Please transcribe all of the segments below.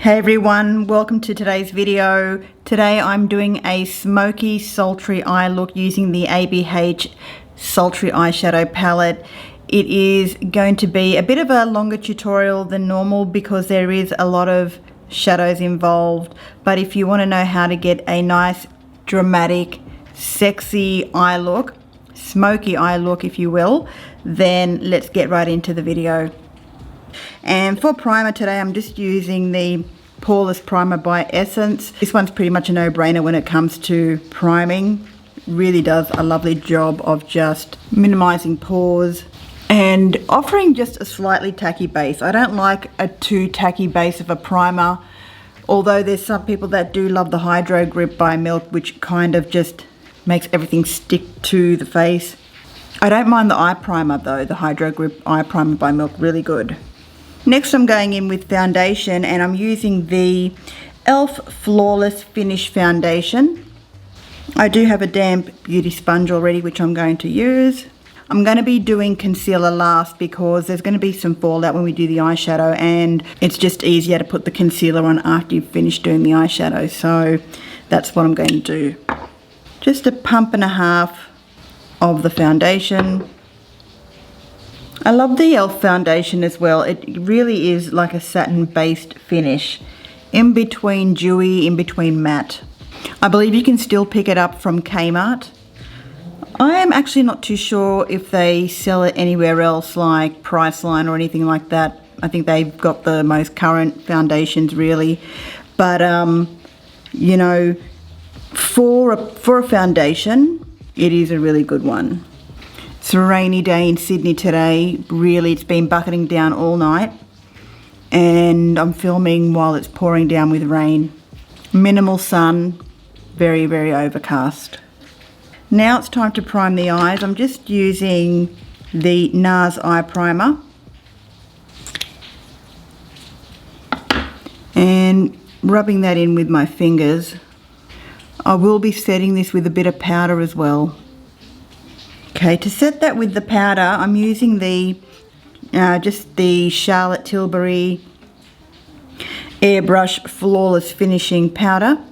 Hey everyone, welcome to today's video. Today I'm doing a smoky sultry eye look using the ABH sultry eyeshadow palette. It is going to be a bit of a longer tutorial than normal because there is a lot of shadows involved, but if you want to know how to get a nice dramatic sexy eye look, smoky eye look if you will, then let's get right into the video. And for primer today I'm just using the Poreless Primer by Essence. This one's pretty much a no-brainer when it comes to priming. Really does a lovely job of just minimizing pores and offering just a slightly tacky base. I don't like a too tacky base of a primer, although there's some people that do love the Hydro Grip by Milk, which kind of just makes everything stick to the face. I don't mind the eye primer though, the Hydro Grip eye primer by Milk, really good. Next I'm going in with foundation and I'm using the e.l.f. Flawless Finish Foundation. I do have a damp beauty sponge already which I'm going to use. I'm going to be doing concealer last because there's going to be some fallout when we do the eyeshadow and it's just easier to put the concealer on after you've finished doing the eyeshadow, so that's what I'm going to do. Just a pump and a half of the foundation. I love the e.l.f. foundation as well. It really is like a satin based finish, in between dewy, in between matte. I believe you can still pick it up from Kmart. I am actually not too sure if they sell it anywhere else like Priceline or anything like that. I think they've got the most current foundations really, but you know, for a foundation it is a really good one. It's a rainy day in Sydney today. Really, it's been bucketing down all night and I'm filming while it's pouring down with rain. Minimal sun, very, very overcast. Now it's time to prime the eyes. I'm just using the NARS eye primer and rubbing that in with my fingers. I will be setting this with a bit of powder as well. Okay, to set that with the powder, I'm using the just the Charlotte Tilbury Airbrush Flawless Finishing Powder.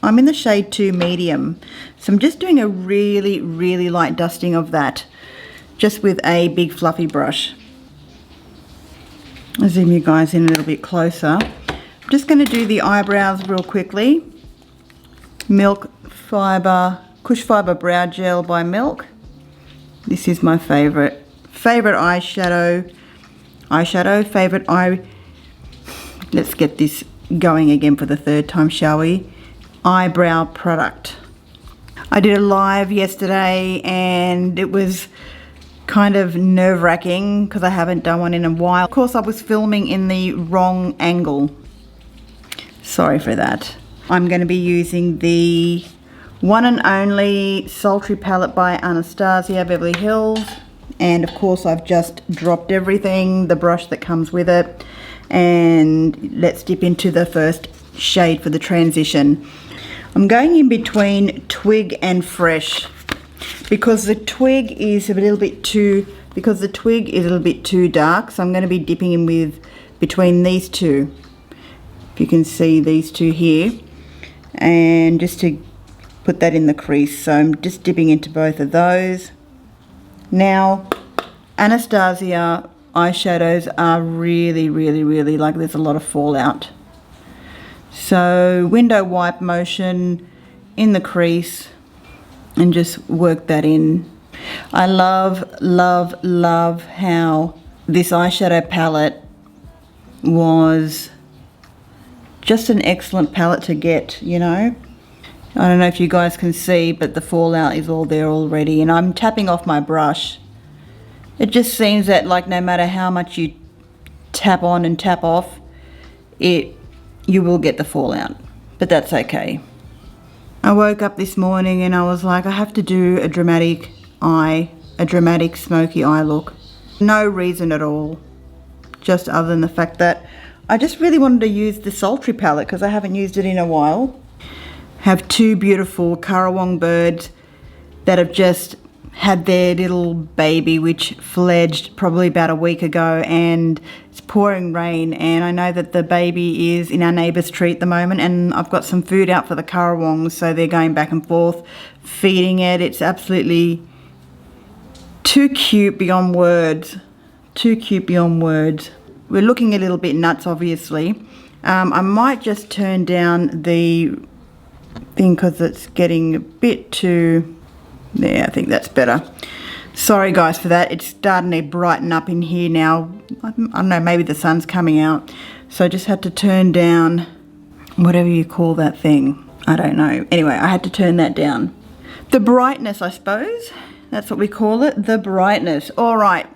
I'm in the shade 2 medium, so I'm just doing a really, really light dusting of that, just with a big fluffy brush. I'll zoom you guys in a little bit closer. I'm just going to do the eyebrows real quickly. Milk Fiber, Kush Fiber Brow Gel by Milk. This is my favorite eyeshadow, favorite eye. Let's get this going again for the third time, shall we? Eyebrow product. I did a live yesterday and it was kind of nerve-wracking because I haven't done one in a while. Of course, I was filming in the wrong angle. Sorry for that. I'm going to be using the one and only Sultry palette by Anastasia, Beverly Hills, and of course I've just dropped everything, the brush that comes with it, and let's dip into the first shade for the transition. I'm going in between Twig and Fresh because the twig is a little bit too dark, so I'm going to be dipping in with between these two, if you can see these two here, and just to put that in the crease. So I'm just dipping into both of those. Now Anastasia eyeshadows are really, really, really, like, there's a lot of fallout, so window wipe motion in the crease and just work that in. I love, love, love how this eyeshadow palette was just an excellent palette to get, you know. I don't know if you guys can see, but the fallout is all there already, and I'm tapping off my brush. It just seems that, like, no matter how much you tap on and tap off, you will get the fallout, but that's okay. I woke up this morning and I was like, I have to do a dramatic smoky eye look. No reason at all, just other than the fact that I just really wanted to use the Sultry palette because I haven't used it in a while. Have two beautiful Currawong birds that have just had their little baby, which fledged probably about a week ago, and it's pouring rain, and I know that the baby is in our neighbour's tree at the moment, and I've got some food out for the currawongs, so they're going back and forth feeding it. It's absolutely too cute beyond words. Too cute beyond words. We're looking a little bit nuts, obviously. I might just turn down the thing because it's getting a bit too... Yeah, I think that's better. Sorry guys for that. It's starting to brighten up in here now. I don't know, maybe the sun's coming out. So I just had to turn down whatever you call that thing. I don't know. Anyway, I had to turn that down. The brightness, I suppose. That's what we call it, the brightness. All right.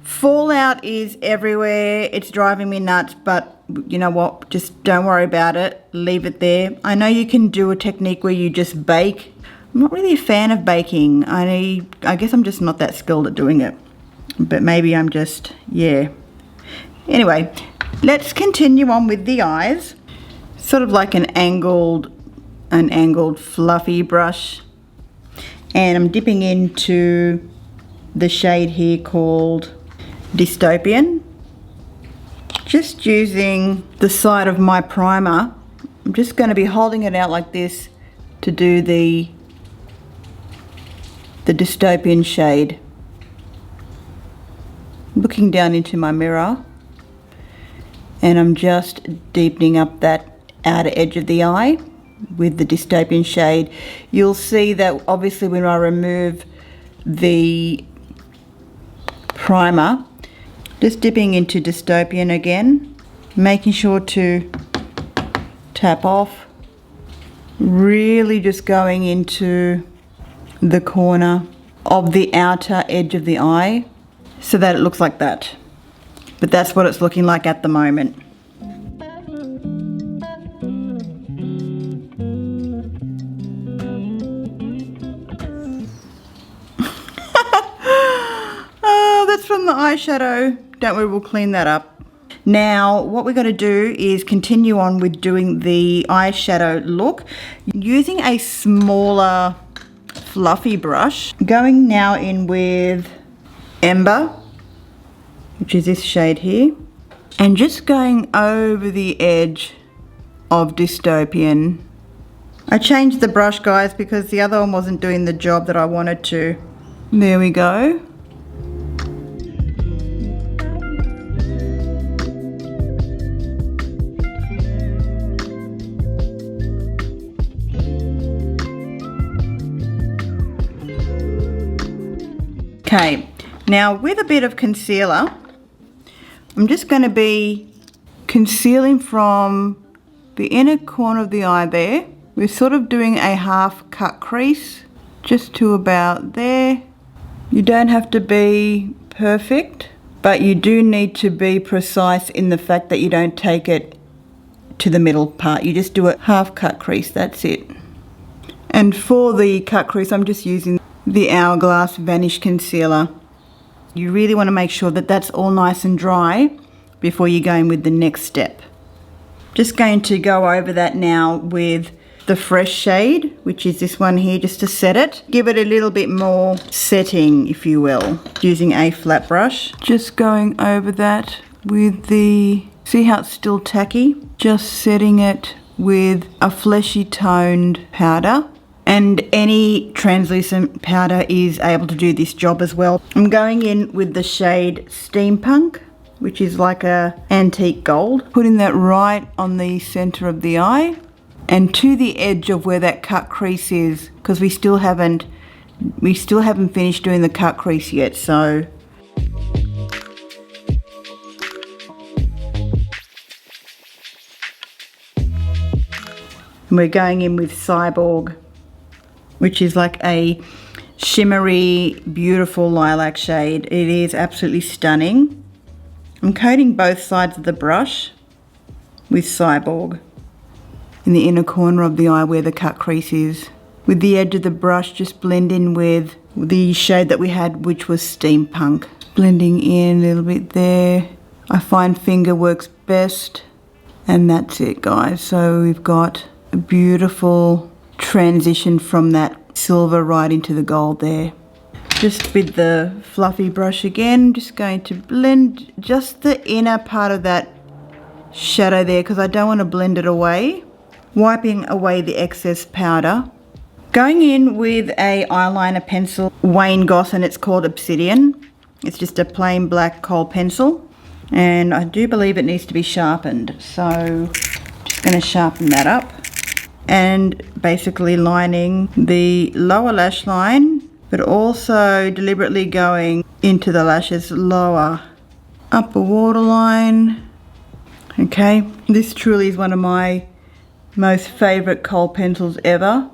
Fallout is everywhere. It's driving me nuts, but you know what? Just don't worry about it. Leave it there. I know you can do a technique where you just bake. I'm not really a fan of baking. I guess I'm just not that skilled at doing it. But maybe I'm just, yeah. Anyway, let's continue on with the eyes. Sort of like an angled fluffy brush. And I'm dipping into the shade here called Dystopian. Just using the side of my primer. I'm just going to be holding it out like this to do the Dystopian shade. Looking down into my mirror, and I'm just deepening up that outer edge of the eye with the Dystopian shade. You'll see that obviously when I remove the primer, just dipping into Dystopian again, making sure to tap off, really just going into the corner of the outer edge of the eye so that it looks like that. But that's what it's looking like at the moment. Oh, that's from the eyeshadow. Don't worry, we'll clean that up. Now, what we're going to do is continue on with doing the eyeshadow look using a smaller fluffy brush. Going now in with Ember, which is this shade here, and just going over the edge of Dystopian. I changed the brush, guys, because the other one wasn't doing the job that I wanted to. There we go. Okay, now with a bit of concealer, I'm just going to be concealing from the inner corner of the eye there. We're sort of doing a half cut crease just to about there. You don't have to be perfect, but you do need to be precise in the fact that you don't take it to the middle part. You just do a half cut crease, that's it. And for the cut crease, I'm just using the Hourglass Vanish Concealer. You really want to make sure that that's all nice and dry before you go in with the next step. Just going to go over that now with the fresh shade, which is this one here, just to set it. Give it a little bit more setting, if you will, using a flat brush. Just going over that with the, see how it's still tacky? Just setting it with a fleshy toned powder. And any translucent powder is able to do this job as well. I'm going in with the shade Steampunk, which is like a antique gold. Putting that right on the center of the eye and to the edge of where that cut crease is, because we still haven't finished doing the cut crease yet, so. And we're going in with Cyborg, which is like a shimmery, beautiful lilac shade. It is absolutely stunning. I'm coating both sides of the brush with Cyborg in the inner corner of the eye where the cut crease is. With the edge of the brush, just blend in with the shade that we had, which was Steampunk. Blending in a little bit there. I find finger works best. And that's it, guys. So we've got a beautiful transition from that silver right into the gold there. Just with the fluffy brush again, just going to blend just the inner part of that shadow there because I don't want to blend it away. Wiping away the excess powder. Going in with a eyeliner pencil, Wayne Goss, and it's called Obsidian. It's just a plain black kohl pencil. And I do believe it needs to be sharpened. So just going to sharpen that up. And basically lining the lower lash line, but also deliberately going into the lashes lower. Upper waterline. Okay, this truly is one of my most favorite kohl pencils ever.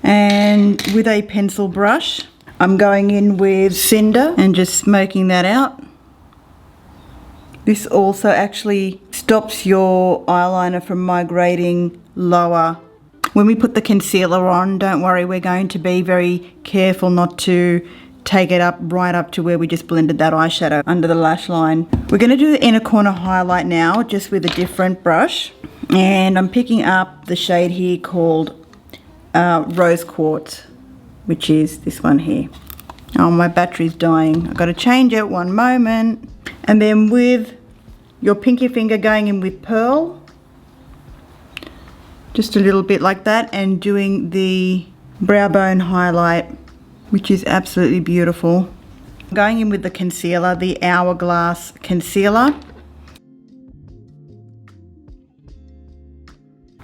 And with a pencil brush, I'm going in with Cinder and just smoking that out. This also actually stops your eyeliner from migrating lower. When we put the concealer on, don't worry, we're going to be very careful not to take it up right up to where we just blended that eyeshadow under the lash line. We're going to do the inner corner highlight now, just with a different brush. And I'm picking up the shade here called Rose Quartz, which is this one here. Oh, my battery's dying. I've got to change it, one moment. And then with your pinky finger going in with Pearl, just a little bit like that, and doing the brow bone highlight, which is absolutely beautiful. Going in with the concealer, the Hourglass concealer.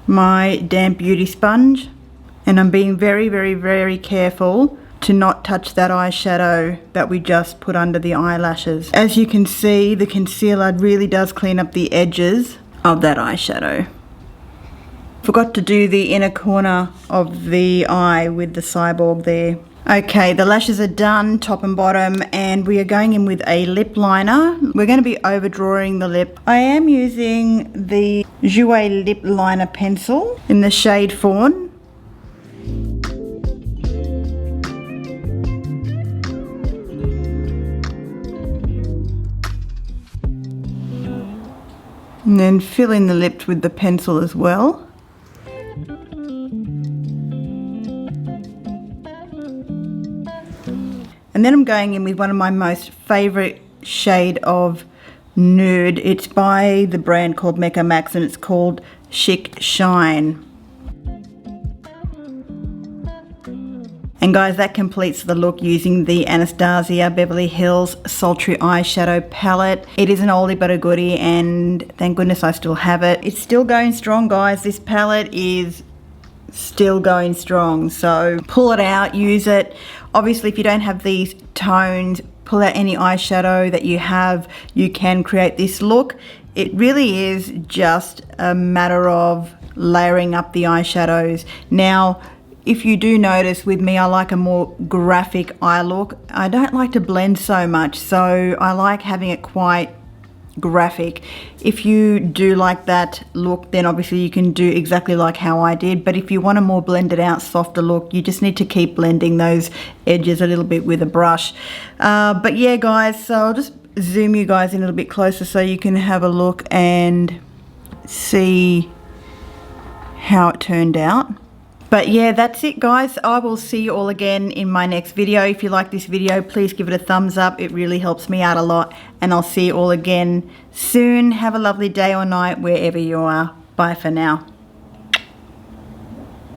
My damp beauty sponge. And I'm being very, very, very careful to not touch that eyeshadow that we just put under the eyelashes. As you can see, the concealer really does clean up the edges of that eyeshadow. Forgot to do the inner corner of the eye with the cyborg there. Okay, the lashes are done, top and bottom, and we are going in with a lip liner. We're going to be overdrawing the lip. I am using the Jouer lip liner pencil in the shade Fawn. And then fill in the lips with the pencil as well. And then I'm going in with one of my most favourite shade of nude. It's by the brand called Mecca Max, and it's called Chic Shine. And guys, that completes the look using the Anastasia Beverly Hills Sultry Eyeshadow Palette. It is an oldie but a goodie, and thank goodness I still have it. It's still going strong, guys. This palette is still going strong, so pull it out, use it. Obviously, if you don't have these tones, pull out any eyeshadow that you have. You can create this look. It really is just a matter of layering up the eyeshadows. Now, if you do notice with me, I like a more graphic eye look. I don't like to blend so much, so I like having it quite graphic. If you do like that look, then obviously you can do exactly like how I did. But if you want a more blended out, softer look, you just need to keep blending those edges a little bit with a brush. But yeah, guys, so I'll just zoom you guys in a little bit closer so you can have a look and see how it turned out. But yeah, that's it, guys. I will see you all again in my next video. If you like this video, please give it a thumbs up. It really helps me out a lot. And I'll see you all again soon. Have a lovely day or night wherever you are. Bye for now.